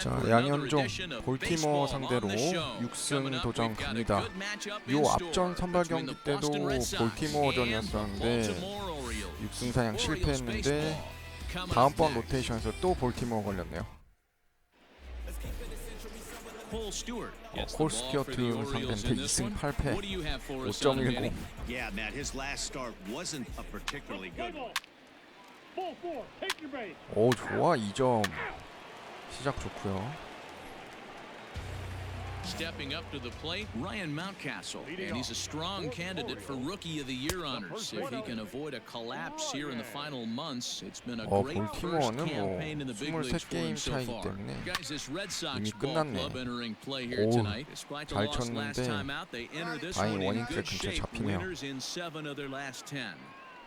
자, 양현종 볼티모어 상대로 6승 도전 갑니다. 요 앞전 선발 경기 때도 볼티모어전이었었는데 6승 사냥 실패했는데 다음번 로테이션에서 또 볼티모어 걸렸네요. 콜 스튜어트 상대인데 2승 8패 5.10. 오, 좋아. 2점 시작 좋고요. Stepping up to the plate, Ryan Mountcastle, and he's a strong candidate for Rookie of the Year honors. If he can avoid a collapse here in the final months, it's been a great first campaign in the big leagues for him so far. Guys, this Red Sox ball club entering play here tonight. Despite the loss last time out, they enter this one in good shape. Winners in 7 of their last 10.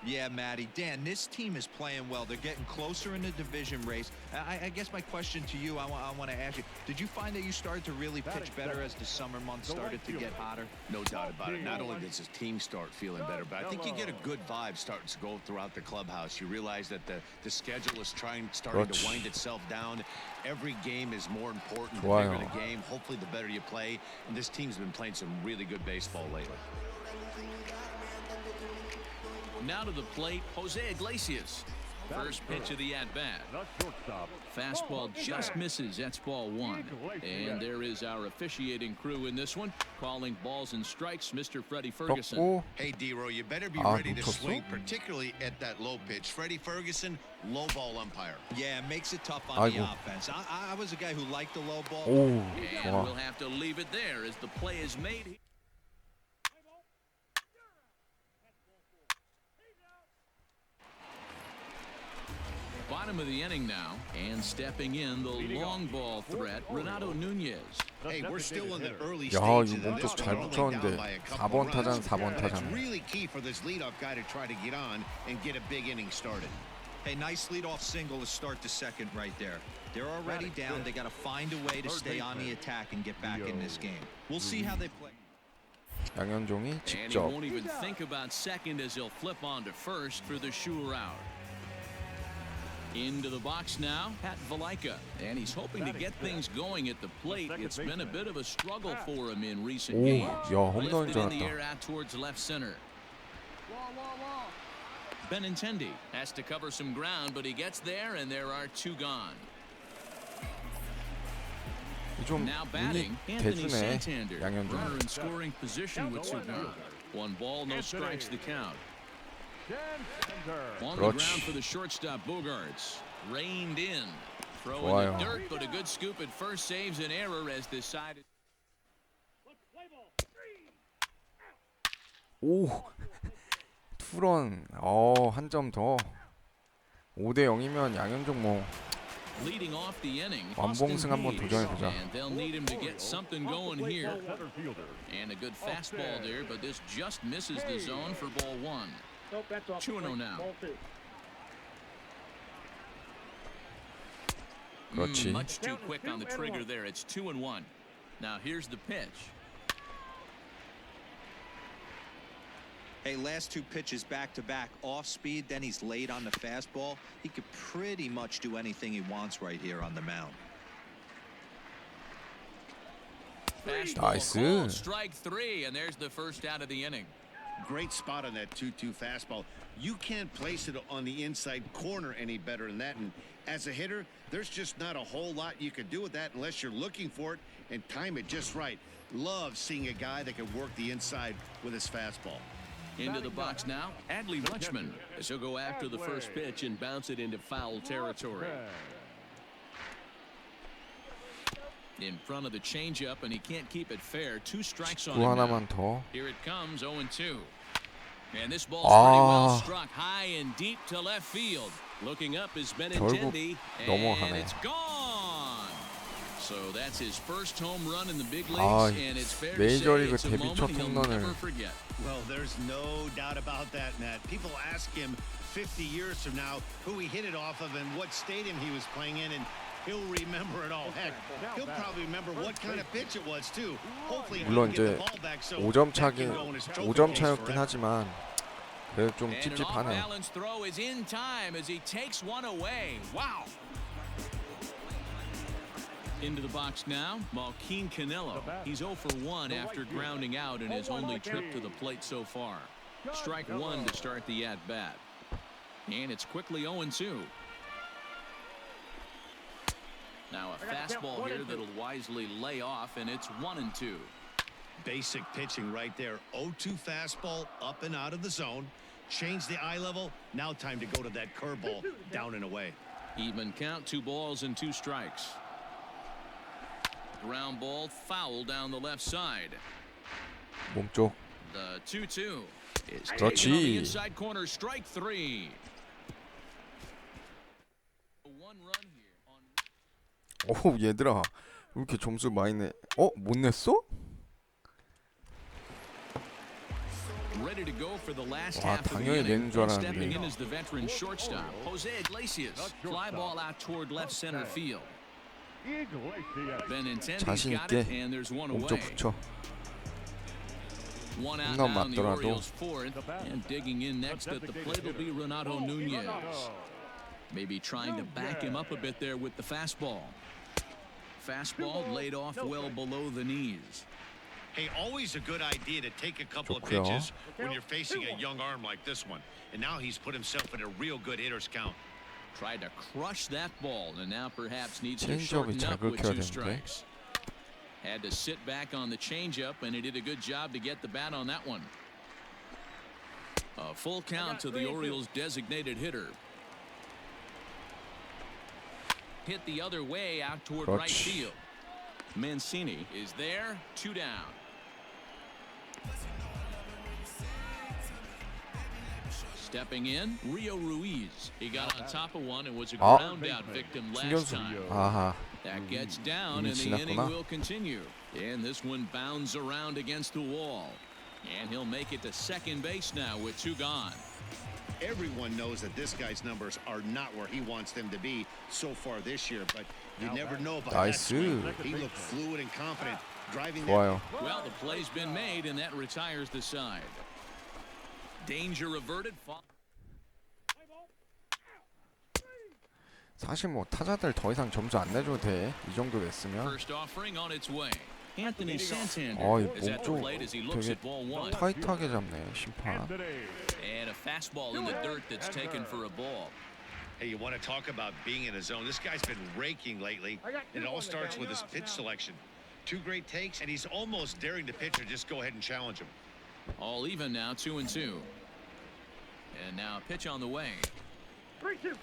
Yeah, Matty. Dan, this team is playing well. They're getting closer in the division race. I guess my question to you, I want to ask you, did you find that you started to really pitch better as the summer months started to get hotter? No doubt about it. Not only does his team start feeling better, but I think you get a good vibe starting to go throughout the clubhouse. You realize that the schedule is starting to wind itself down. Every game is more important. The bigger the game, hopefully the better you play. And this team's been playing some really good baseball lately. Now to the plate, Jose Iglesias. First pitch of the at-bat. Fastball just misses. That's ball 1. And there is our officiating crew in this one, calling balls and strikes, Mr. Freddie Ferguson. Hey, D-Row, you better be ready to swing, particularly at that low pitch. Freddie Ferguson, low ball umpire. Yeah, makes it tough on the offense. I was a guy who liked the low ball. And we'll have to leave it there as the play is made. Bottom of the inning now, and stepping in the long ball threat, Renato Nunez. Hey, we're still in the early 야, stages. 이거 몸쪽 잘 붙였는데 4번 타자는 4번 타자는. It's really key for this leadoff guy to try to get on and get a big inning started. Hey, nice leadoff single to start the second right there. They're already down. They got to find a way to stay on the attack and get back in this game. We'll see how they play. 양현종이 And he 직접. won't even think about second as he'll flip on to first for the sure out. Into the box now, Pat Valaika, and he's hoping to get things going at the plate. It's been a bit of a struggle for him in recent games. Lifted in the air out towards left center. Benintendi has to cover some ground, but he gets there, and there are 2 gone. Now batting, Anthony Santander, runner in scoring position with 2 gone. 1 ball, no strikes the count. On the ground for the shortstop, Bogarts. Reined in. Throw in the dirt, but a good scoop at first saves an error as decided. 오, 투런. 한 점 더. 5대 0이면 양현종 뭐 완봉승 한번 도전해보자. And they'll need him to get something going here. And a good fastball there, but this just misses the zone for ball 1. 2-0 now. Much too quick on the trigger there. It's 2-1. Now here's the pitch. Hey, last 2 pitches back-to-back off speed, then he's late on the fastball. He could pretty much do anything he wants right here on the mound. Nice. Strike 3, and there's the first out of the inning. Great spot on that 2-2 fastball. You can't place it on the inside corner any better than that. And as a hitter, there's just not a whole lot you can do with that unless you're looking for it and time it just right. Love seeing a guy that can work the inside with his fastball. Into the box now, Adley Rutschman, as he'll go after the first pitch and bounce it into foul territory. In front of the changeup, and he can't keep it fair. 2 strikes on him now. Here it comes, 0-2. And this ball's pretty well struck high and deep to left field. Looking up is Benintendi, and it's gone. So that's his first home run in the big leagues, and it's fair to say it's a moment he'll never forget. Well, there's no doubt about that, Matt. People ask him 50 years from now who he hit it off of and what stadium he was playing in, and he'll remember it all. Heck, he'll probably remember what kind of pitch it was too. Hopefully he can get the ball back so 5점 차였긴 하지만 그래도 좀 And an 찝찝하네. off-balance throw is in time as he takes one away. Wow. Into the box now, Malquin Canelo. He's 0 for 1 after grounding out in his only trip to the plate so far. Strike one to start the at-bat. And it's quickly 0-2. Now a fastball here that'll wisely lay off, and it's 1-2. Basic pitching right there. 0-2 fastball up and out of the zone. Change the eye level. Now time to go to that curveball down and away. Even count, 2 balls and 2 strikes. Ground ball foul down the left side. 몸쪽. The 2-2 is taken 그렇지. on the inside corner. Strike 3. One run here on... 오 얘들아 왜 이렇게 점수 많이 내? 못 냈어? Ready to go for the last 와, half of the 당연히 inning. 내는 줄 Stepping 알았는데. in is the veteran shortstop, Jose Iglesias. Fly ball out toward left center field. Benintendi's 자신 got it, 있게 and there's one 몸쪽 away. 붙여. One out 홈런 now in the 맞더라도. Orioles' fourth, and digging in next at the plate will be Renato Nunez. Maybe trying to back him up a bit there with the fastball. Fastball laid off well below the knees. Hey, always a good idea to take a couple of 좋고요. pitches when you're facing a young arm like this one. And now he's put himself in a real good hitter's count. Tried to crush that ball, and now perhaps needs to 체인지업이 shorten up with 자극해야 2 되는데. strikes. Had to sit back on the changeup, and he did a good job to get the bat on that one. A full count to the Orioles' designated hitter. Hit the other way out toward right 그렇지. field. Mancini is there, 2 down. Stepping in, Rio Ruiz. He got on top of one and was a ground out victim last 중견수. time. 아하. That gets down, 이미 and the inning 지났구나. will continue. And this one bounds around against the wall. And he'll make it to second base now with 2 gone. Everyone knows that this guy's numbers are not where he wants them to be so far this year, but you never know about that 나이스. swing. He looked fluid and confident, driving that. 좋아요. Well, the play's been made, and that retires the side. Danger averted. 사실 뭐 타자들 더 이상 점수 안 내줘도 돼. 이 정도 됐으면. First offering on its way. Anthony Santander 이 is at the 몸쪽 plate as he looks 되게 at ball 1. 타이트하게 잡네 심판. And a fastball in the dirt that's taken for a ball. Hey, you want to talk about being in a zone? This guy's been raking lately, and it all starts with his pitch selection. 2 great takes, and he's almost daring the pitcher just go ahead and challenge him. All even now, 2-2. And now a pitch on the way. 3-2.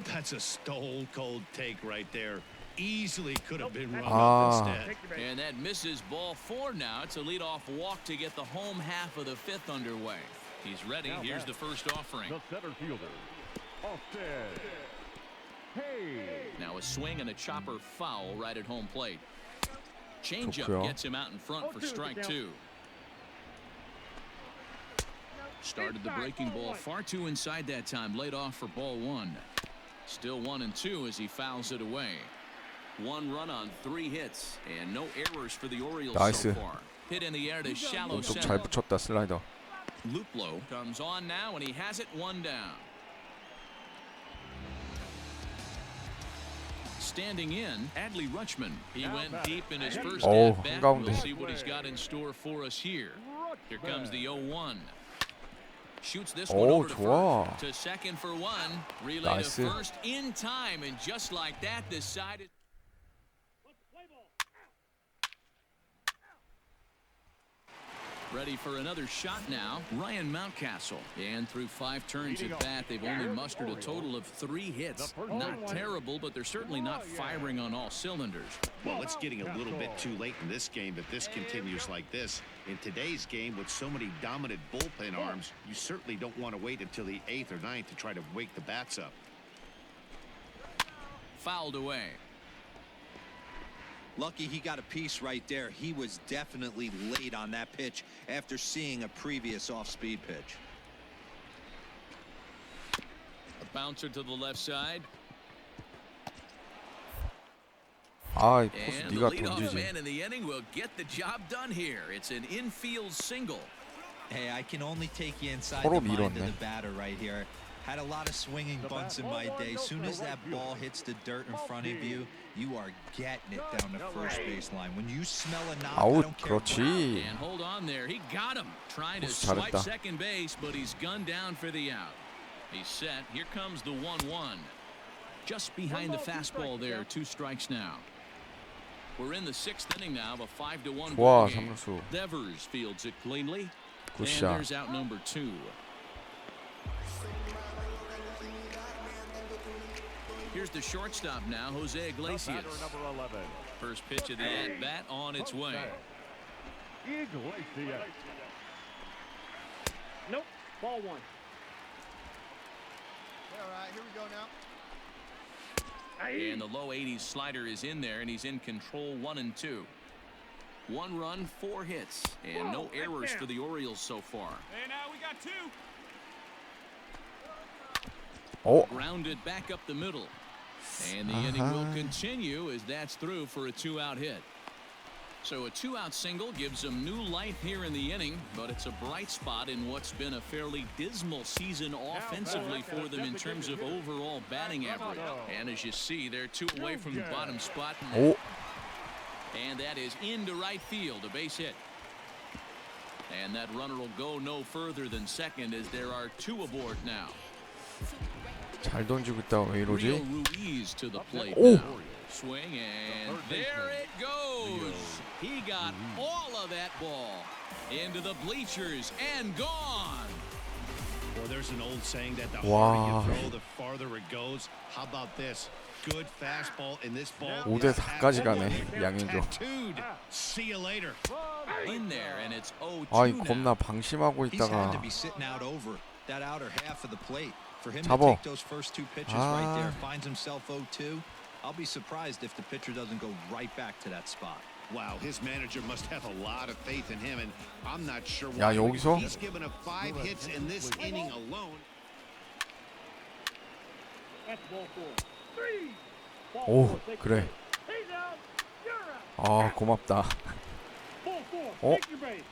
That's a stone-cold take right there. Easily could have been run Ah. up instead. And that misses ball 4 now. It's a leadoff walk to get the home half of the 5th underway. He's ready. Here's the first offering. The center fielder, Austin. Hey. Now a swing and a chopper foul right at home plate. Changeup 좋고요. gets him out in front for strike 2. Started the breaking ball far too inside that time. Laid off for ball 1. Still 1-2 as he fouls it away. 1 run on 3 hits and no errors for the Orioles so 나이스. far. Hit in the air to shallow 몸쪽 잘 center. 붙였다 슬라이더. Luplow comes on now, and he has it 1 down. Standing in, Adley Rutschman. He went deep in his first Oh, at-bat. 한가운데. We'll see what he's got in store for us here. Here comes the 0-1. Shoots this one over to 좋아. first. To second for 1. Relay 나이스. to first in time, and just like that, this side is... Ready for another shot now, Ryan Mountcastle. And through 5 turns at bat, they've only mustered a total of 3 hits. Not terrible, but they're certainly not firing on all cylinders. Well, it's getting a little bit too late in this game if this continues like this. In today's game, with so many dominant bullpen arms, you certainly don't want to wait until the 8th or 9th to try to wake the bats up. Fouled away. Lucky he got a piece right there. He was definitely late on that pitch after seeing a previous off-speed pitch. A bouncer to the left side. 이 포수 And the 네가 leadoff 던지지. man in the inning will get the job done here. It's an infield single. Hey, I can only take you inside 서로 the mind of 밀었네. the batter right here. Had a lot of swinging bunts in my day. Soon as that ball hits the dirt in front of you, you are getting it down the first baseline. When you smell a knock, I 아웃. don't care. 그렇지. And hold on there. He got him. Trying to 호수 swipe 잘했다. second base, but he's gunned down for the out. He's set. Here comes the 1-1. Just behind the fastball there. 2 strikes now. We're in the 6th inning now of a 5-1 ball 좋아, game. 삼루수. Devers fields it cleanly. And 굿샷. there's out number 2. Here's the shortstop now, Jose Iglesias. Number 11. First pitch of the at-bat on its way. Iglesias. Nope. Ball 1. All right, here we go now. And the low 80s slider is in there, and he's in control. 1-2. 1 run, 4 hits, and no errors for the Orioles so far. And now we got 2. 오. Grounded back up the middle. And the inning will continue as that's through for a 2-out hit. So a 2-out single gives them new life here in the inning, but it's a bright spot in what's been a fairly dismal season offensively for them in terms of overall batting average. And as you see, they're 2 away from the bottom spot. 오. And that is into right field, a base hit. And that runner will go no further than second as there are 2 aboard now. 잘 던지고 있다. 왜 Rio 이러지? Ruiz to the plate 오. now. Swing and there it goes. He got all of that ball into the bleachers and gone. Well, there's an old saying that the Wow. harder you throw, the farther it goes. How about this? Good fastball, and this ball 5대 is 4까지 가네. 양현종. tattooed. See you later. In there, and it's 0-2 아이 now. 겁나 방심하고 He's had 있다가 to be sitting out over that outer half of the plate. For him to 잡어. take those first 2 pitches right there, finds himself 0-2. I'll be surprised if the pitcher doesn't go right back to that spot. Wow, his manager must have a lot of faith in him, and I'm not sure 야, why. 여기서? He's given up 5 hits in this inning alone. That's ball 4. 3. 오, 그래. He's out. You're out. 아, 고맙다. Ball 4. 어? Take your base.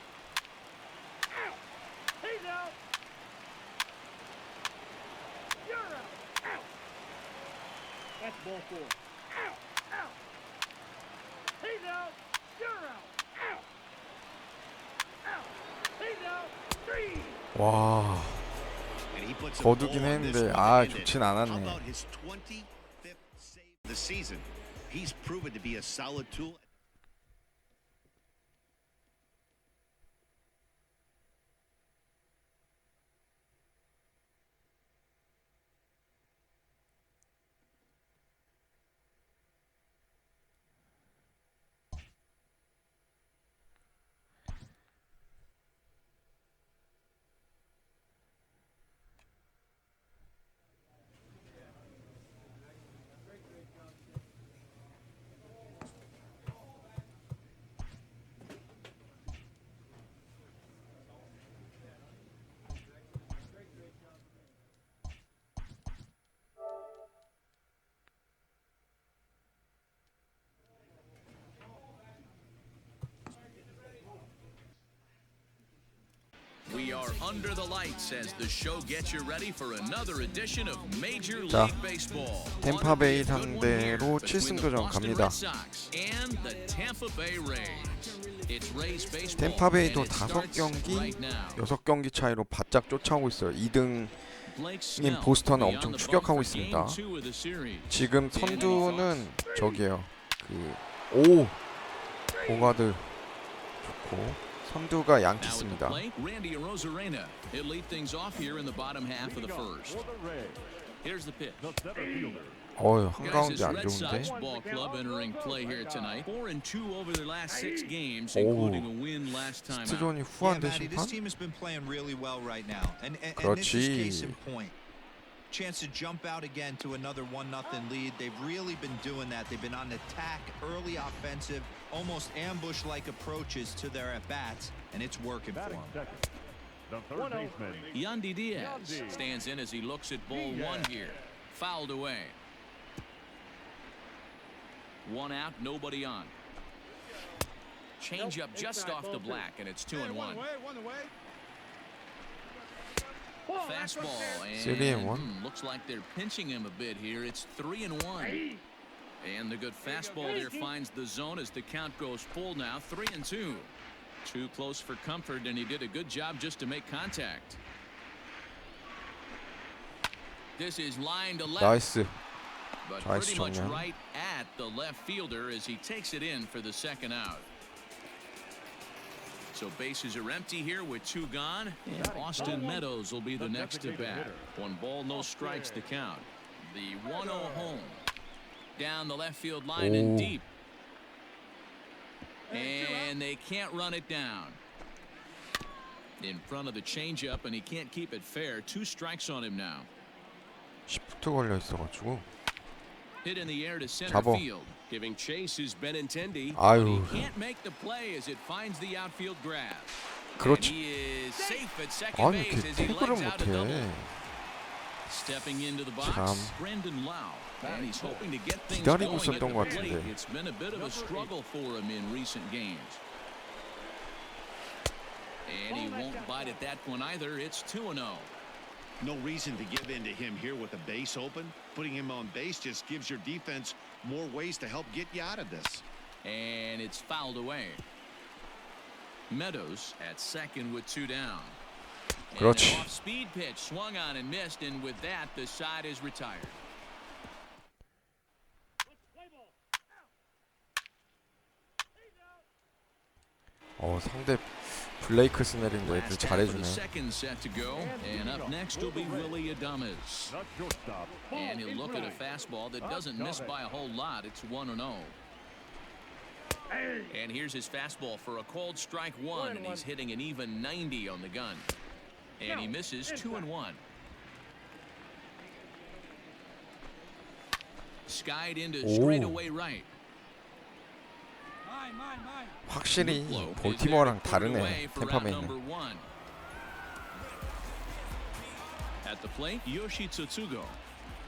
Out. He's out. You're out. Out. That's ball 4. Out. Out. He's out. You're out. Out. Out. He's out. 3. 와. And he puts a 거두긴 ball on this 했는데 one 아, to end it. 좋진 How 않았네. about his 25th save of the season? He's proven to be a solid tool. We are under the lights as the show gets you ready for another edition of Major 자, League Baseball. 템파베이 상대로 7승도전 갑니다. 템파베이도 5경기, 6경기 차이로 바짝 쫓아오고 있어요. 2등인 보스턴은 엄청 추격하고 있습니다. 지금 선두는 저기에요. 오! 고가드 좋고 선두가 양키스입니다. Randy Arozarena. He'll lead things off here in the bottom half of the first. For the Rays, Here's the pitch. the center fielder. 어휴, Guys, 한가운데 this 안 Red Sox 좋은데. ball club entering play here tonight. 4-2 over their last 6 games, 오. including a win last time out. 스트존이 Yeah, 후한데 Matty, this 심판? team has been playing really well right now. And this is case in point. Chance to jump out again to another 1-0 lead. They've really been doing that. They've been on attack, early offensive, almost ambush-like approaches to their at-bats, and it's working for Batting them. second, the third baseman. Yandy Diaz Yandy. stands in as he looks at ball Diaz. 1 here. Fouled away. 1 out, nobody on. Change up just off the black, and it's 2-1. Fastball, and one. and looks like they're pinching him a bit here. It's 3-1. And the good fastball there finds the zone as the count goes full now. 3-2. Too close for comfort, and he did a good job just to make contact. This is line to left. 나이스. But Nice pretty much 정면. right at the left fielder as he takes it in for the second out. So bases are empty here with 2 gone. And Austin Meadows will be the next to bat. 1 ball, no strikes to count. The 1-0 home. Down the left field line and deep. And they can't run it down. In front of the changeup, and he can't keep it fair. 2 strikes on him now. 시프트 걸려 있어가지고. Hit in the air to center 잡어. field. Giving chase is Benintendi. 아유. He can't make the play as it finds the outfield grass. 그렇지. And he is safe at second 아니 base 걔 as he 태그를 legs out a double. 못해. Stepping into the box, 참. Brendan Lau. And he's hoping to get things 기다리고 going at 있었던 the 것 plate. 같은데. It's been a bit of a struggle for him in recent games. And he won't bite at that one either. It's 2-0. No reason to give in to him here with the base open. Putting him on base just gives your defense more ways to help get you out of this. And it's fouled away. Meadows at second with 2 down. And 그렇지. an off-speed pitch swung on and missed, and with that, the side is retired. 상대 블레이크 스넬인데 애들 Last half of the 잘해주네. second set to go, and up next will be Willie Adames. Not shortstop. And he'll look at a fastball that doesn't miss by a whole lot. It's 1-0. And here's his fastball for a called strike 1, and he's hitting an even 90 on the gun. And he misses 2-1. Skied into straightaway right. 확실히 Low is there to 볼티모어랑 put it away 다르네. for route 템파메이는. number 1. At the plate, Yoshi Tsutsugo.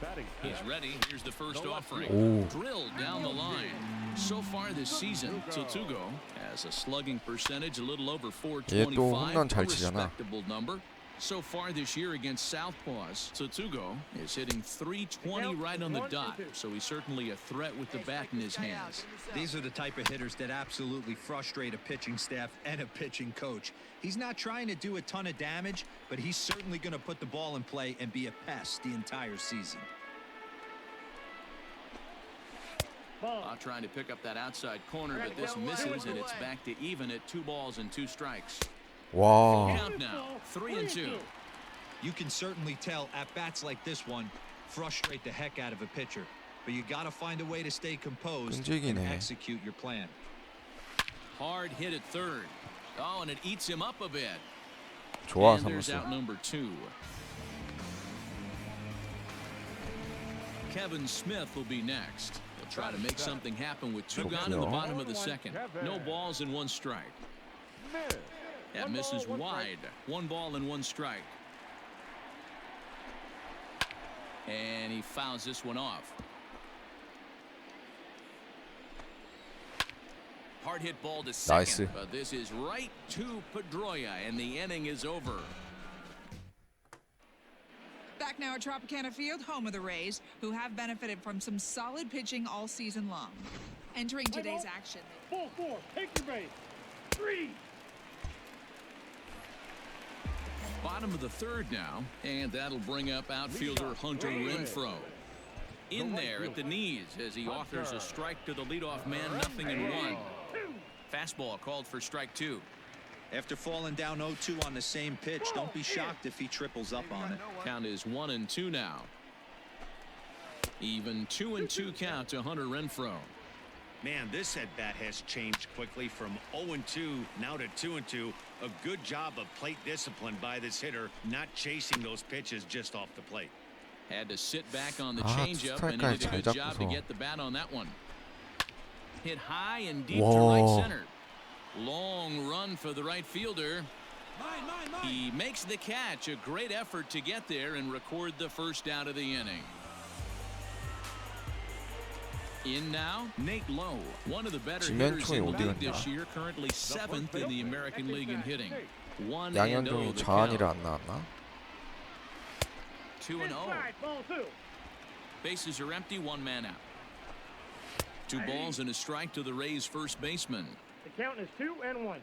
Batting He's ready. Here's the first offering. 오. Drilled down the line. So far this season, Tsutsugo has a slugging percentage a little over 얘 또 홈런 .425, 잘 a 치잖아. respectable number. So far this year against Southpaws, Tsutsugo is hitting .320 right on the dot, so he's certainly a threat with the bat in his hands. These are the type of hitters that absolutely frustrate a pitching staff and a pitching coach. He's not trying to do a ton of damage, but he's certainly going to put the ball in play and be a pest the entire season. Trying to pick up that outside corner, but this misses, and it's back to even at 2 balls and 2 strikes. 와. Count now, 3-2. You can certainly tell at bats like this one frustrate the heck out of a pitcher, but you got to find a way to stay composed and 끈질기네. execute your plan. Hard hit at third. Oh, and it eats him up a bit. 좋아, And there's 삼루수. out number 2. Kevin Smith will be next. He'll try to make something happen with 2 gone in the bottom of the second. No balls and 1 strike. That misses wide. 1 ball and 1 strike. And he fouls this one off. Hard hit ball to second, 나이스. but this is right to Pedroia, and the inning is over. Back now at Tropicana Field, home of the Rays, who have benefited from some solid pitching all season long. Entering today's action. 4-4, take your base. 3. Bottom of the third now, and that'll bring up outfielder Hunter Renfroe. In there at the knees as he offers a strike to the leadoff man, 0-1. Fastball called for strike 2. After falling down 0-2 on the same pitch, don't be shocked if he triples up on it. Count is 1-2 now. Even 2-2 count to Hunter Renfroe. Man, this at bat has changed quickly from 0-2 now to 2-2. A good job of plate discipline by this hitter, not chasing those pitches just off the plate. Had to sit back on the 아, changeup, and he did a 잘 good job to 잡고서. get the bat on that one. Hit high and deep to 와. right center. Long run for the right fielder. He makes the catch. A great effort to get there and record the first out of the inning. In now, Nate Lowe, one of the better hitters in the 지면총이 league this 어디 year, currently 7th in the American League in hitting. 1-0 양현종이 the 좌완이라 count. 안 나왔나? 2-0. Inside, ball 2. Bases are empty, one man out. 2 balls and a strike to the Rays first baseman. The count is 2-1.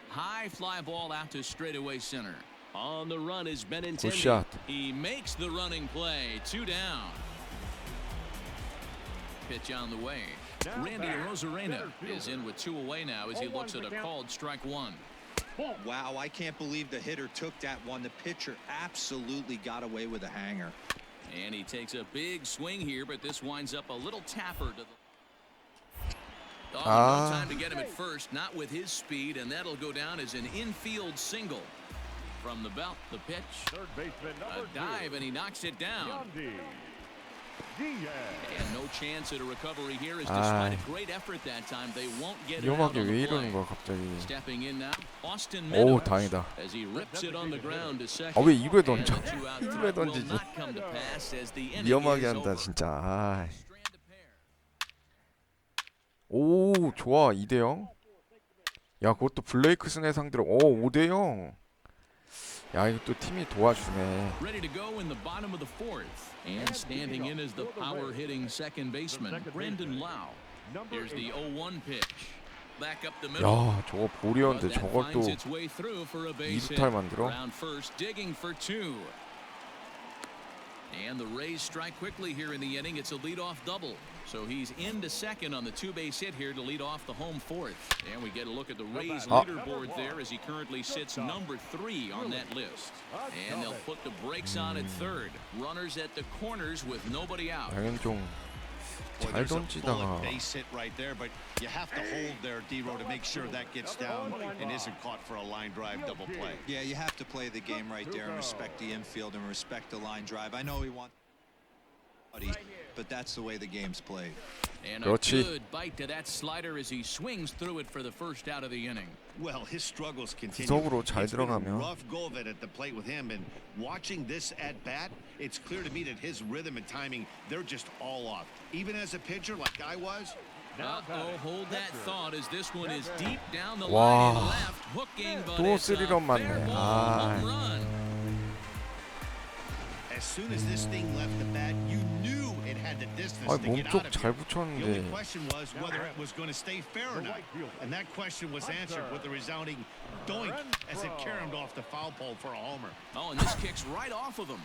High fly ball out to straightaway center. On the run is Benintendi. Good shot. He makes the running play. 2 down. Pitch on the way. Randy Arozarena is in with 2 away now as he looks at a called strike 1. Wow, I can't believe the hitter took that one. The pitcher absolutely got away with a hanger. And he takes a big swing here, but this winds up a little tapper to the... Oh, no time to get him at first, not with his speed, and that'll go down as an infield single. From the belt, the pitch. Third baseman number A dive, and he knocks it down. And no chance at a recovery here, as despite a great effort that time, they won't get it out 위험하게 on 왜 the 이러는 play. 거야 갑자기. Stepping in now, Austin 오 Meadows, 다행이다. as he rips it on the ground to second. 아 왜 입에 And 던져? the 2-out 입에 throw will 던지지. not come to pass as the inning 위험하게 is 한다 over. 진짜. 아. Strand a pair. 오 좋아 2대0. 야 그것도 블레이크 스네 상대로 5대0. 야 이거 또 팀이 도와주네. Ready to go in the bottom of the 4th. And standing in is the power-hitting second baseman, Brendan Lau. Here's the 0-1 pitch. Back up the middle. 야 저거 볼이었는데 But that 저걸 또 finds its way through for a base hit. 2루타를 만들어? Round first, digging for 2. And the Rays strike quickly here in the inning. It's a leadoff double. So he's into second on the 2-base hit here to lead off the home 4th. And we get a look at the Rays leaderboard there as he currently sits number 3 on that list. And they'll put the brakes on at 3rd. Runners at the corners with nobody out. 양현종 Boy, 잘 there's a 던지다가 bullet base hit right there, but you have to hold there, D-Row, to make sure that gets down and isn't caught for a line drive double play. Yeah, you have to play the game right there and respect the infield and respect the line drive. I know he wants, but that's the way the game's played. And a 그렇지. good bite to that slider as he swings through it for the first out of the inning. Well, his struggles continue. 구석으로 잘 It's been a 들어가면. rough go of it at the plate with him, and watching this at bat, it's clear to me that his rhythm and timing, they're just all off. Even as a pitcher like I was. Uh-oh, hold that thought as this one is deep down the 와. line and left, hooking, but 또 it's a 쓰리런 fair 맞네. ball 아. home run. As soon as this thing left the bat, you knew it had the distance 아 to get 몸쪽 out of 잘 here. The only 붙였는데 question was whether it was going to stay fair or not. And that question was answered with a resounding doink as it caromed off the foul pole for a homer. Oh, and this kicks right off of him.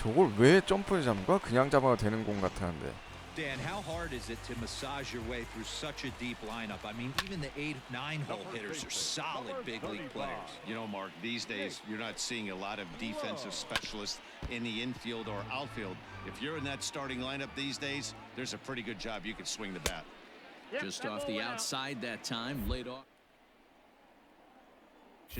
저걸 왜 점프를 잡는 거야? 그냥 잡아도 되는 공 같았는데. Dan, how hard is it to massage your way through such a deep lineup? I mean, even the 8, 9-hole hitters are solid big league players. You know, Mark, these days you're not seeing a lot of defensive specialists in the infield or outfield. If you're in that starting lineup these days, there's a pretty good job you can swing the bat. Just off the outside that time, laid off.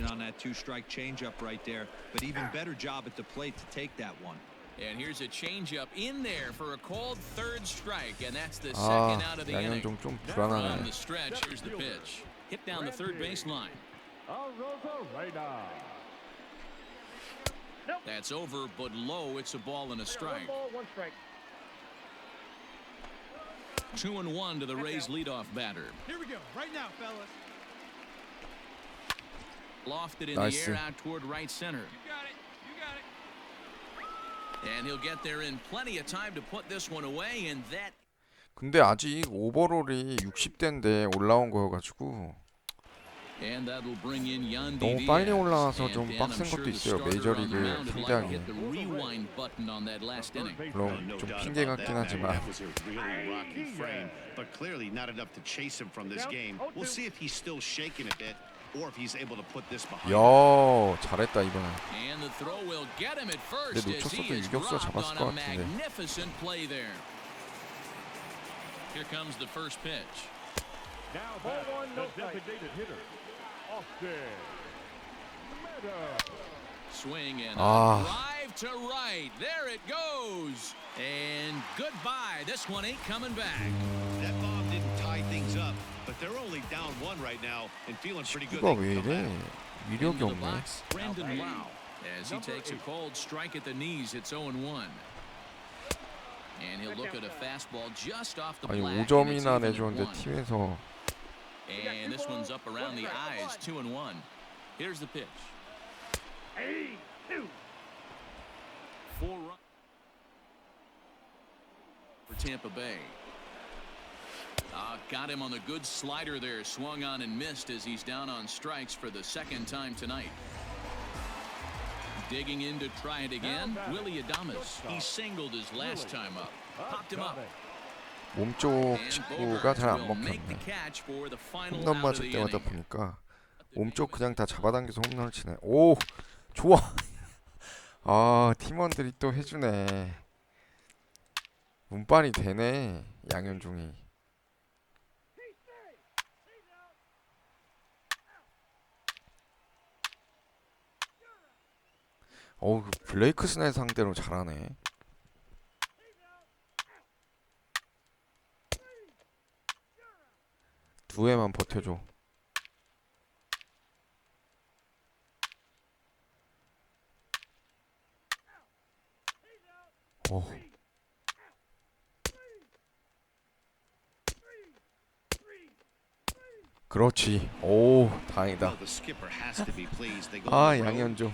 On that 2-strike changeup right there, but even better job at the plate to take that one. And here's a changeup in there for a called 3rd strike, and that's the 아 second out of the inning. 양현종 좀 From 불안하네. the stretch, here's the pitch. Hit down the 3rd baseline. That's over, but low. It's a ball and a strike. 1 strike. 2-1 to the Rays leadoff batter. Here we go, right now, fellas. Lofted in Nice. the air out toward right center. You got it. You got it. And he'll get there in plenty of time to put this one away, and that. 근데 아직 오버롤이 60대인데 올라온 거여가지고 And that'll bring in Yandy 너무 Diaz. 빨리 올라와서 And 좀 Dan, 빡센 I'm sure 것도 the 있어요. starter on the 메이저리그 mound would like to 상대하기. hit the rewind button on that last inning. 물론 No 좀 doubt 핑계 about 같긴 that, 하지만 That was a really rocky frame, but clearly not enough to chase him from this game. We'll see if he's still shaking a bit or if he's able to put this behind him. 야 잘했다 이번에. And the throw will get him at first 근데 as he 놓쳤어도 is 유격수 dropped 잡았을 on 것 a 같은데. magnificent play there. Here comes the first pitch. Now Ball back, one, no the designated hitter, Austin Meadows. Swing and Ah. a drive to right. There it goes. And goodbye. This one ain't coming back. That bomb didn't tie things up, but they're only down 1 right now and feeling pretty good. 수가 They 왜 can come 이래? back. 위력이 Into the 없네. box, Brendan Lau. As he takes a cold strike at the knees, it's 0-1. And he'll look at a fastball just off the 아니 black. 5점이나 and it's even 내줬는데 at 1. 팀에서 And this one's up around the eyes, 2-1. Here's the pitch. 4 runs for Tampa Bay. Got him on the good slider there. Swung on and missed as he's down on strikes for the second time tonight. Digging in to try it again. Willie Adames. He singled his last time up. Popped him up. 몸쪽 직구가 잘 안 먹혔네. 홈런 맞을 때마다 보니까 몸쪽 그냥 다 잡아당겨서 홈런을 치네. 오, 좋아. 아, 팀원들이 또 해주네. 운빨이 되네, 양현종이. 어우, 블레이크 스넬 상대로 잘하네. 두 회만 버텨줘. 오. 그렇지. 오, 다행이다. 아, 양현종.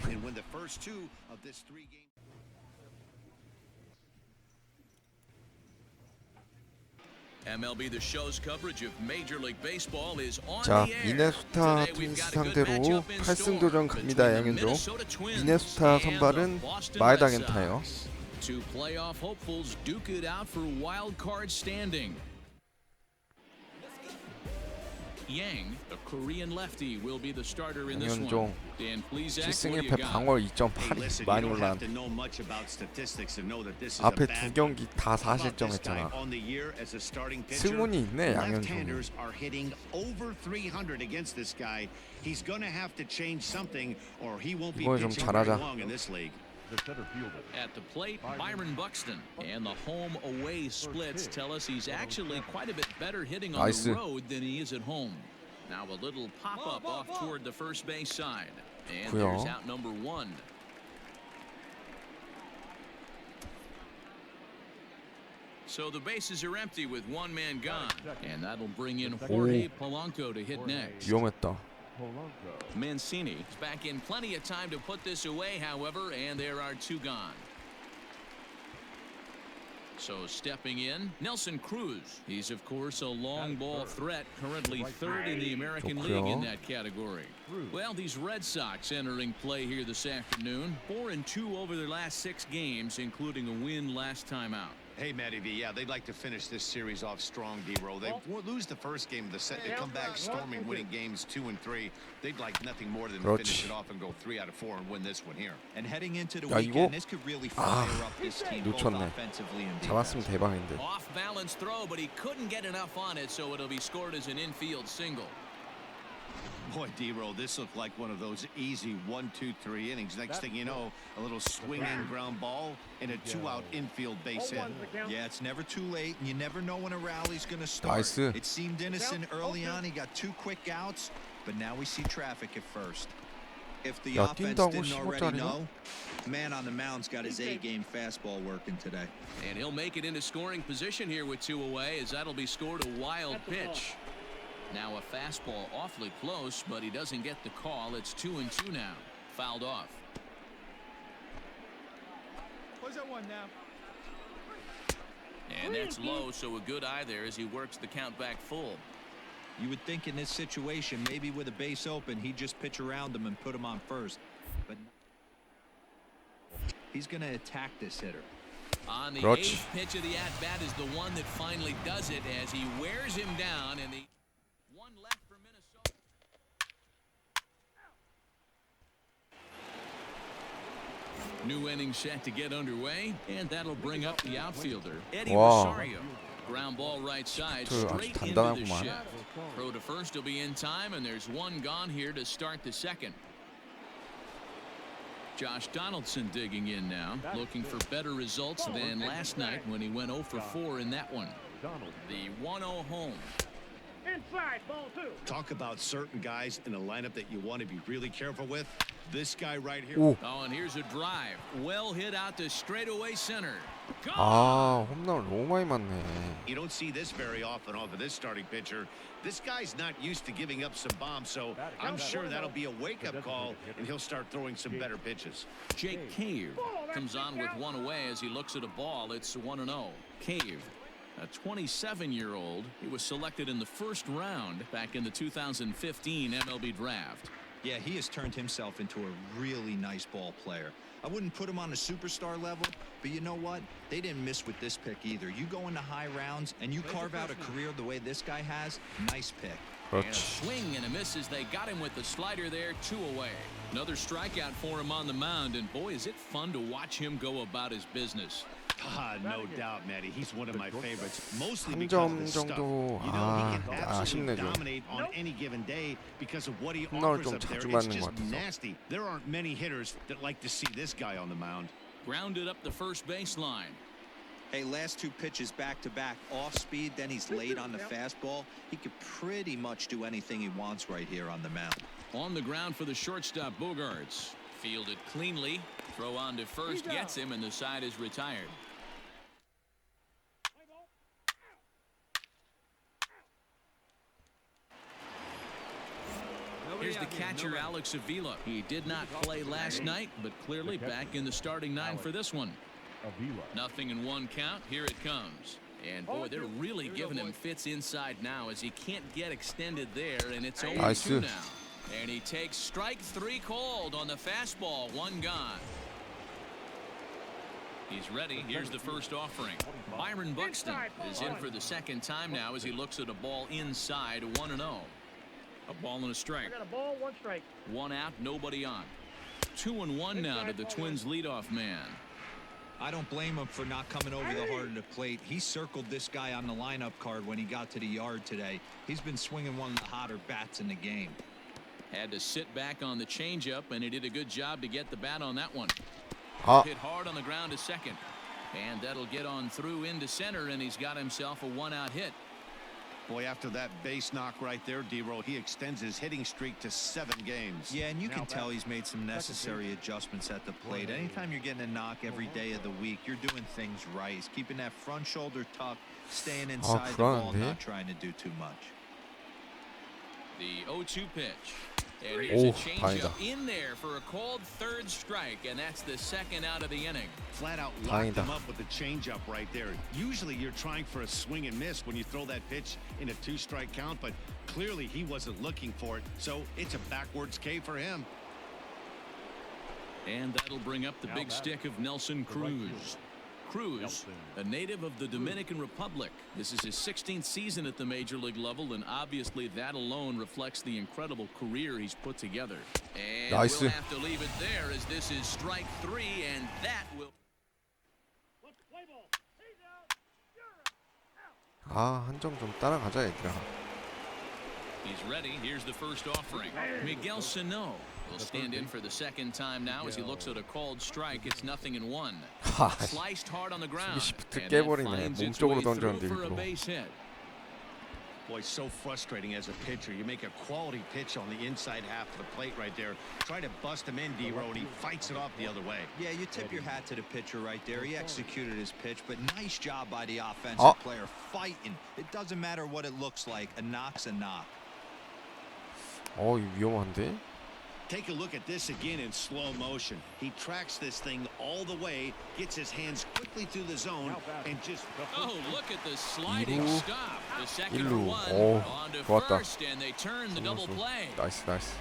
MLB The Show's coverage of Major League Baseball is on 자, the air. 미네소타 Today we've 트윈스 got a good 상대로 matchup in 8승 store 도전 갑니다, between the 양현종. Minnesota Twins 미네소타 and 선발은 the Boston 마에다 Red 겐타예요. Sox. Two playoff hopefuls duke it out for wild card standing. Yang, a Korean lefty, will be the starter in this one. 양현종 Dan Plesac, 7승 what do you 1패 got? 방어 2.8이 많이 올라간. 앞에 두 경기 다 4실점 했잖아. 승운이 있네, 양현종이. 이번에 좀 잘하자. The center fielder. At the plate, Byron Buxton. And the home-away splits tell us he's actually quite a bit better hitting on Nice. the road than he is at home. Now a little pop-up off toward the first base side. And there's out number 1. So the bases are empty with one man gone. And that'll bring in Jorge Polanco to hit next. 위험했다. Polanco. Mancini is back in plenty of time to put this away, however, and there are 2 gone. So stepping in, Nelson Cruz. He's, of course, a long ball threat, currently 3rd in the American League in that category. Well, these Red Sox entering play here this afternoon. 4-2 over their last 6 games, including a win last time out. Hey, Matty V, yeah, they'd like to finish this series off strong, D-Roll. They lose the first game of the set. They come back storming, winning games 2 and 3. They'd like nothing more than to finish it off and go 3 out of 4 and win this one here. And heading into the 야, weekend, 이거? this could really fire up this team both 놓쳤네. offensively and 잡았으면 defensively. 대박인데. Off balance throw, but he couldn't get enough on it, so it'll be scored as an infield single. Boy, D-Roll, this looked like one of those easy 1, 2, 3 innings. Next thing you know, a little swinging ground ball and a 2-out infield base hit. Yeah, it's never too late, and you never know when a rally's going to start. 나이스. It seemed innocent early on. He got 2 quick outs, but now we see traffic at first. If the 야, offense 뛴다고 didn't already 15짜리가? know, man on the mound's got his A-game fastball working today. And he'll make it into scoring position here with 2 away, as that'll be scored a wild pitch. Now a fastball awfully close, but he doesn't get the call. It's 2-2 now. Fouled off. Where's that one now? And that's low, so a good eye there as he works the count back full. You would think in this situation, maybe with a base open, he'd just pitch around him and put him on first. But he's going to attack this hitter. On the 그렇지. 8th pitch of the at-bat is the one that finally does it as he wears him down, and the one left for Minnesota. New inning set to get underway, and that'll bring up the outfielder, Eddie Wow. Rosario. Ground ball right side, 아주 straight into the 단단하구만. shift. Throw to first will be in time, and there's one gone here to start the second. Josh Donaldson digging in now, looking for better results than last night when he went 0 for 4 in that one. The 1-0 home. Inside, ball 2. Talk about certain guys in a lineup that you want to be really careful with. This guy right here. 오. Oh, and here's a drive. Well hit out to straightaway center. Gone. 아, 홈런을 너무 많이 맞네. You don't see this very often off of this starting pitcher. This guy's not used to giving up some bombs, so I'm sure that'll be a wake-up call, and he'll start throwing some better pitches. Jake Cave comes on with one away as he looks at a ball. It's 1-0. Cave, a 27-year-old. He was selected in the first round back in the 2015 MLB draft. Yeah, he has turned himself into a really nice ball player. I wouldn't put him on a superstar level, but you know what? They didn't miss with this pick either. You go into high rounds and you carve out a career the way this guy has, nice pick. And a swing and a miss as they got him with the slider there, 2 away. Another strikeout for him on the mound, and boy, is it fun to watch him go about his business. No doubt, Matty. He's one of my favorites, mostly 한 because of 점 his stuff. 정도. You know, 아, he can absolutely 아쉽네 좀. dominate on any given day because of what he 홈런을 offers 좀 up there. 자주 It's 맞는 것 just 같아서. nasty. There aren't many hitters that like to see this guy on the mound. Grounded up the first baseline. Hey, last 2 pitches back-to-back, off speed, then he's late on the fastball. He could pretty much do anything he wants right here on the mound. On the ground for the shortstop, Bogarts. Fielded cleanly. Throw on to first gets him, and the side is retired. Here's the catcher, Alex Avila. He did not play last night, but clearly back in the starting 9 for this one. Avila. 0-1 count. Here it comes. And boy, they're really giving him fits inside now as he can't get extended there, and it's 0-2 now. And he takes strike 3 called on the fastball. 1 gone. He's ready. Here's the first offering. Byron Buxton is in for the second time now as he looks at a ball inside. 1-0. A ball and a strike. I got a ball, 1 strike. 1 out, nobody on. 2-1 now to the Twins leadoff man. I don't blame him for not coming over the heart of the plate. He circled this guy on the lineup card when he got to the yard today. He's been swinging one of the hotter bats in the game. Had to sit back on the changeup, and he did a good job to get the bat on that one. 아, Hit hard on the ground to second. And that'll get on through into center, and he's got himself a 1-out hit. Boy, after that base knock right there, D-Roll, he extends his hitting streak to 7 games. Yeah, and you can tell he's made some necessary adjustments at the plate. Anytime you're getting a knock every day of the week, you're doing things right. He's keeping that front shoulder tucked, staying inside the ball, 불안한데? not trying to do too much. The 0-2 pitch. And here's a 오, changeup 다행이다. in there for a called 3rd strike, and that's the 2nd out of the inning. Flat out locked 다행이다. him up with the changeup right there. Usually you're trying for a swing and miss when you throw that pitch in a 2-strike count, but clearly he wasn't looking for it, so it's a backwards K for him. And that'll bring up the big stick of Nelson Cruz. Cruz, a native of the Dominican Republic. This is his 16th season at the major league level, and obviously that alone reflects the incredible career he's put together. And 나이스. we'll have to leave it there as this is strike 3, and that will. Let's play ball. He's out. You're out. 아, 한 점 좀 따라가자 얘들아. He's ready. Here's the first offering. Miguel Sano will stand in for the second time now as he looks at a called strike. It's 0-1. 하, Sliced hard on the ground. 시프트 And that 깨버리네. finds its 몸쪽으로 way 던졌는데 through for a 일부러. base hit. Boy, so frustrating as a pitcher. You make a quality pitch on the inside half of the plate right there. Try to bust him in, D-Roll, and he fights it off the other way. Yeah, you tip your hat to the pitcher right there. He executed his pitch, but nice job by the offensive player fighting. It doesn't matter what it looks like. A knock's a knock. 이거 위험한데? Take a look at this again in slow motion. He tracks this thing all the way, gets his hands quickly through the zone, and just... Oh, look at the sliding 2루, stop. The second 1루. one 오, on to 좋았다. first, and they turn the double play. 나이스 나이스.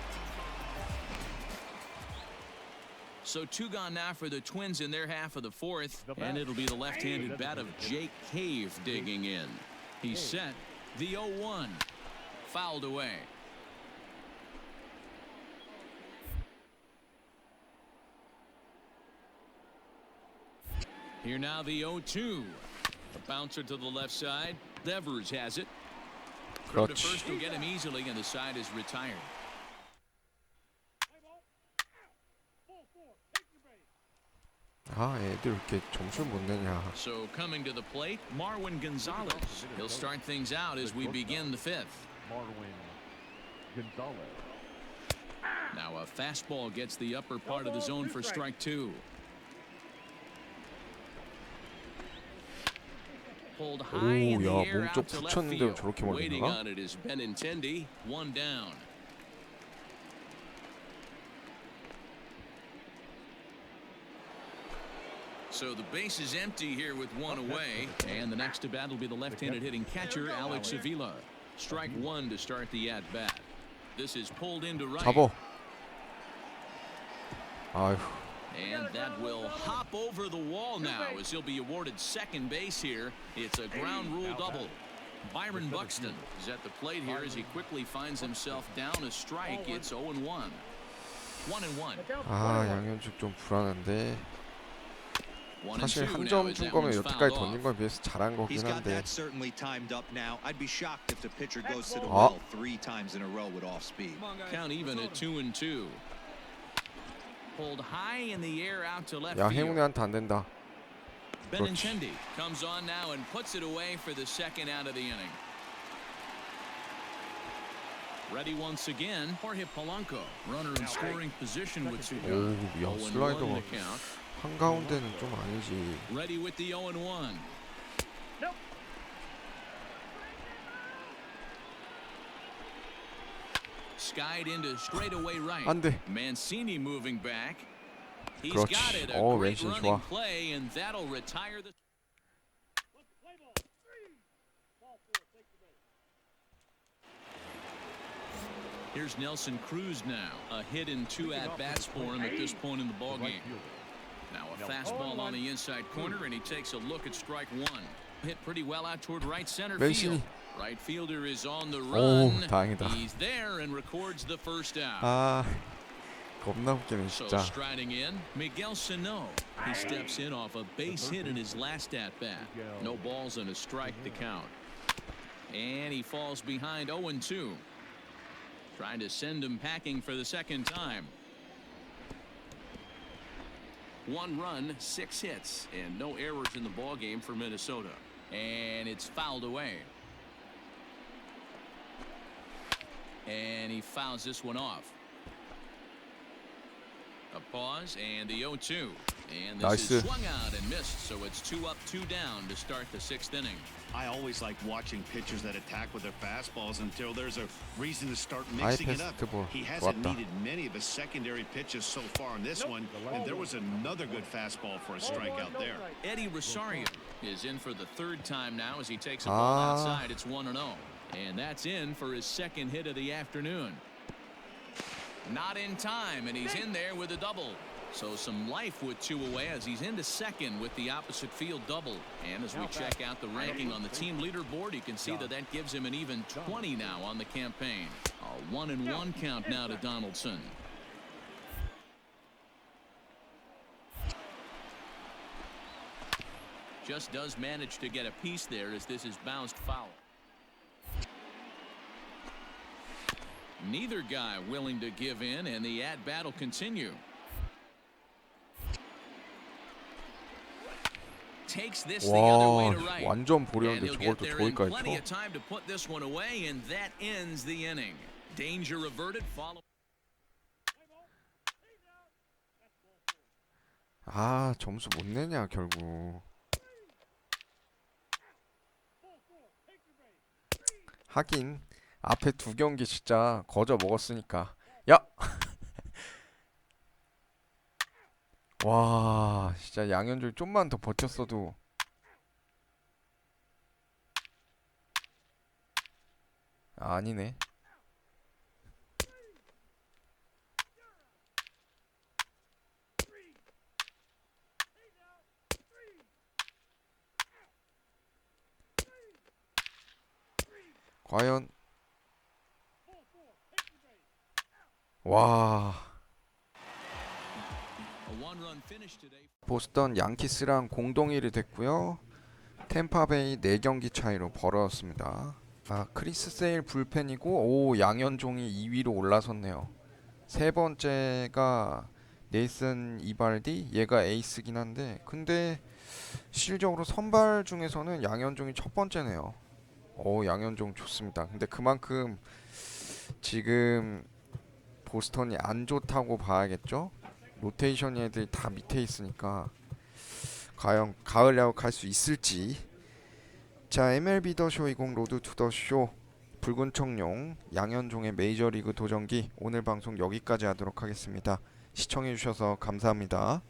So 2 gone now for the Twins in their half of the 4th, and it'll be the left-handed bat of Jake Cave digging in. He's set. The 0-1 fouled away. Here now the 0-2. A bouncer to the left side. Devers has it. Throw to 그렇지. first will get him easily, and the side is retired. Play ball. Full 4. Take your base. 아, 애들 이렇게 점수를 못 내냐. So coming to the plate, Marwin Gonzalez. He'll start things out as we begin the 5th. Marwin Gonzalez. Now a fastball gets the upper part of the zone for strike two. Pulled high in the 야, air 몸쪽 out to left 붙였는데 field. 저렇게 Waiting 멀리 가? on it is Benintendi. One down. So the base is empty here with one away, and the next to bat will be the left-handed hitting catcher Alex Avila. Strike one to start the at-bat. This is pulled into right. 잡어. 아휴. And that will hop over the wall now as he'll be awarded second base here. It's a ground rule double. Byron Buxton is at the plate here as he quickly finds himself down a strike. It's 0-1. 1-1. 아, 양현종 좀 불안한데. 사실 1-2 한 now 점 as 준 that 거면 one's 여태까지 fouled 던진 off. 거에 비해서 잘한 He's 거긴 got 한데. that certainly timed up now. I'd be shocked if the pitcher goes to the Oh. well 3 times in a row with off speed. Come on, guys. Count even at 2-2. Pulled high in the air out to left 야, field. 행운이한테 안 된다. Benintendi comes on now and puts it away for the second out of the inning. Ready once again, Jorge Polanco. Runner in scoring position with 오, Sugar. 야, 0-1 슬라이더가 the count. 한가운데는 좀 아니지. Ready with the 0-1. Nope. Skied into straightaway right. 안 돼. Mancini moving back. He's 그렇지. got it. A 어, great 왼손 running 좋아. play, and that'll retire the. Let's play ball. 3. Ball 4. Take the base. Here's Nelson Cruz now. A hit in 2 at-bats for him at this point in the ball game. Now a fastball on the inside corner, and he takes a look at strike one. Hit pretty well out toward right center 맨시니. field. Right fielder is on the 오, run. 다행이다. He's there and records the first out. 아, 겁나 웃기네 So 진짜. striding in, Miguel Sano. He steps in off a base hit in his last at-bat. No balls and a strike to count. And he falls behind 0-2. Trying to send him packing for the second time. 1 run, 6 hits, and no errors in the ball game for Minnesota. And it's fouled away. And he fouls this one off. A pause and the 0-2. And this is 나이스. swung out and missed, so it's 2 up, 2 down to start the 6th inning. I always like watching pitchers that attack with their fastballs until there's a reason to start 아이 mixing it up. 패스트볼 He hasn't 좋았다. needed many of his secondary pitches so far in this one, and there was another good fastball for a strikeout there. Eddie Rosario is in for the 3rd time now as he takes a Ah. ball outside. It's 1-0. And that's in for his 2nd hit of the afternoon. Not in time, and he's in there with a double. So some life with 2 away as he's into 2nd with the opposite field double. And as we check out the ranking on the team leaderboard, you can see that that gives him an even 20 now on the campaign. A 1-1 count now to Donaldson. Just does manage to get a piece there as this is bounced foul. Neither guy willing to give in, and the at-bat will continue. Takes this the other way 와, to right. 완전 And 볼이었는데 he'll 저걸 get 또 there in 저기까지 plenty 쳐. of time to put this one away, and that ends the inning. Danger averted. Follow. Play ball. He's out. That's ball 4. 아, 점수 못 내냐 결국. Ball 4. Take the base. 하긴 앞에 2경기 진짜 거저 먹었으니까. 야. 와, 진짜 양현종이 좀만 더 버텼어도. 아니네. 과연. 와. A one-run finish today. 보스턴 양키스랑 공동 1위 됐고요. 템파베이 4경기 차이로 벌어졌습니다. 아, 크리스 세일 불펜이고, 오, 양현종이 2위로 올라섰네요. 세 번째가 네이슨 이발디, 얘가 에이스긴 한데, 근데 실적으로 선발 중에서는 양현종이 첫 번째네요. 양현종 좋습니다. 근데 그만큼 지금 보스턴이 안 좋다고 봐야겠죠? 로테이션 애들이 다 밑에 있으니까 과연 가을 야구 갈 수 있을지. 자, MLB 더쇼 20 로드 투 더쇼 붉은 청룡 양현종의 메이저리그 도전기 오늘 방송 여기까지 하도록 하겠습니다. 시청해주셔서 감사합니다.